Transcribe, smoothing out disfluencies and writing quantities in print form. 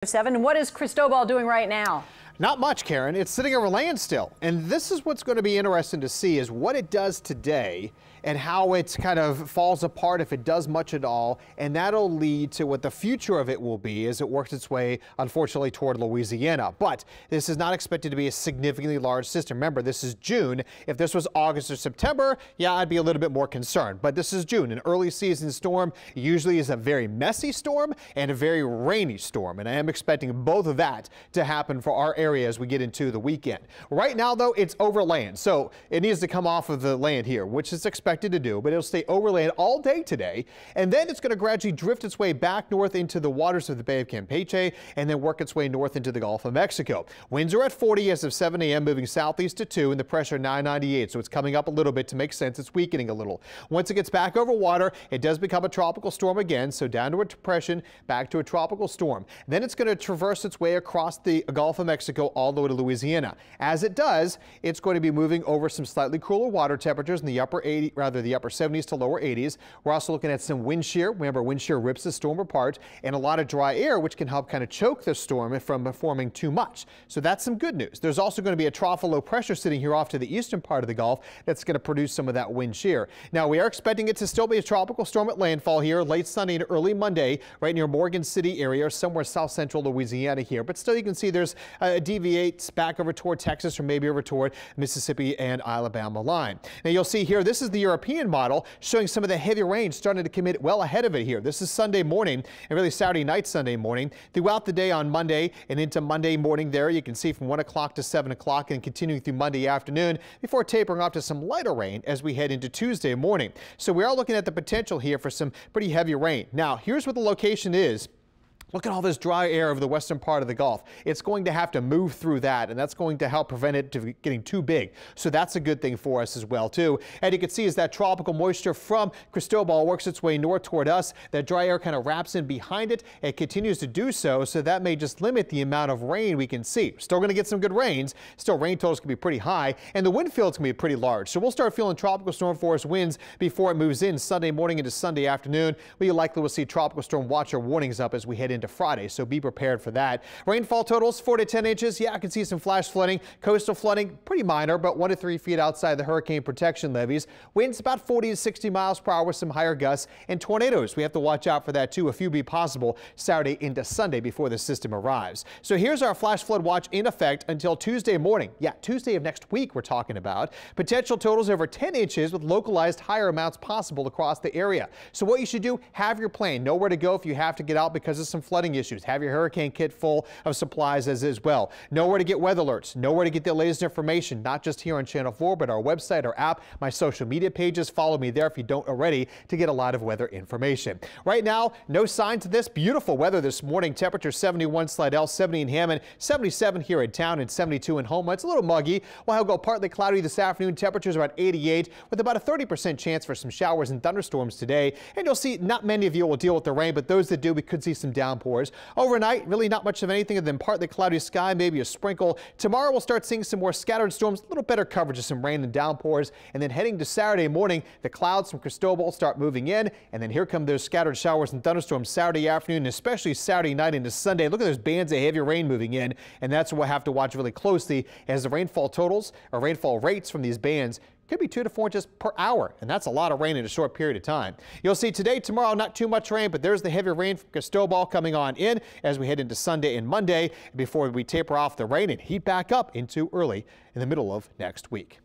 7. What is Cristobal doing right now? Not much, Karen. It's sitting over land still. And this is what's going to be interesting to see is what it does today and how it kind of falls apart if it does much at all. And that'll lead to what the future of it will be as it works its way, unfortunately, toward Louisiana. But this is not expected to be a significantly large system. Remember, this is June. If this was August or September, yeah, I'd be a little bit more concerned. But this is June. An early season storm usually is a very messy storm and a very rainy storm. And I am expecting both of that to happen for our area as we get into the weekend. Right now, though, it's over land. So it needs to come off of the land here, which is expected to do, but it'll stay over land all day today. And then it's going to gradually drift its way back north into the waters of the Bay of Campeche and then work its way north into the Gulf of Mexico. Winds are at 40 as of 7 a.m. moving southeast to 2 and the pressure 998. So it's coming up a little bit to make sense. It's weakening a little. Once it gets back over water, it does become a tropical storm again. So down to a depression, back to a tropical storm. Then it's going to traverse its way across the Gulf of Mexico all the way to Louisiana. As it does, it's going to be moving over some slightly cooler water temperatures in the upper 70s to lower 80s. We're also looking at some wind shear. Remember, wind shear rips the storm apart, and a lot of dry air, which can help kind of choke the storm from forming too much. So that's some good news. There's also going to be a trough of low pressure sitting here off to the eastern part of the Gulf that's going to produce some of that wind shear. Now, we are expecting it to still be a tropical storm at landfall here late Sunday and early Monday, right near Morgan City area or somewhere south central Louisiana here. But still, you can see there's deviates back over toward Texas or maybe over toward Mississippi and Alabama line. Now, you'll see here, this is the European model showing some of the heavy rain starting to come in well ahead of it here. This is Sunday morning and really Saturday night, Sunday morning. Throughout the day on Monday and into Monday morning there, you can see from 1 o'clock to 7 o'clock and continuing through Monday afternoon before tapering off to some lighter rain as we head into Tuesday morning. So we are looking at the potential here for some pretty heavy rain. Now, here's what the location is. Look at all this dry air over the western part of the Gulf. It's going to have to move through that, and that's going to help prevent it from getting too big. So that's a good thing for us as well, too. And you can see as that tropical moisture from Cristobal works its way north toward us, that dry air kind of wraps in behind it and continues to do so. So that may just limit the amount of rain we can see. Still going to get some good rains. Still, rain totals can be pretty high, and the wind fields can be pretty large. So we'll start feeling tropical storm force winds before it moves in Sunday morning into Sunday afternoon. We likely will see tropical storm watch or warnings up as we head into Friday, so be prepared for that. Rainfall totals 4 to 10 inches. Yeah, I can see some flash flooding. Coastal flooding, pretty minor, but 1 to 3 feet outside the hurricane protection levees. Winds about 40 to 60 miles per hour with some higher gusts, and tornadoes. We have to watch out for that too. A few be possible Saturday into Sunday before the system arrives. So here's our flash flood watch in effect until Tuesday morning. Yeah, Tuesday of next week we're talking about. Potential totals over 10 inches with localized higher amounts possible across the area. So what you should do, have your plan. Know where to go if you have to get out because of some flooding issues. Have your hurricane kit full of supplies as well. Know where to get weather alerts. Know where to get the latest information, not just here on Channel 4, but our website, our app, my social media pages. Follow me there if you don't already to get a lot of weather information. Right now, no signs of this. Beautiful weather this morning. Temperature 71 Slidell, 70 in Hammond, 77 here in town, and 72 in Houma. It's a little muggy. We'll go partly cloudy this afternoon. Temperatures about 88 with about a 30% chance for some showers and thunderstorms today. And you'll see not many of you will deal with the rain, but those that do, we could see some downpours. Overnight, really not much of anything other than partly cloudy sky, maybe a sprinkle. Tomorrow, we'll start seeing some more scattered storms, a little better coverage of some rain and downpours. And then heading to Saturday morning, the clouds from Cristobal start moving in. And then here come those scattered showers and thunderstorms Saturday afternoon, and especially Saturday night into Sunday. Look at those bands of heavy rain moving in. And that's what we'll have to watch really closely as the rainfall totals or rainfall rates from these bands could be 2 to 4 inches per hour, and that's a lot of rain in a short period of time. You'll see today, tomorrow, not too much rain, but there's the heavy rain from Cristobal coming on in as we head into Sunday and Monday before we taper off the rain and heat back up into early in the middle of next week.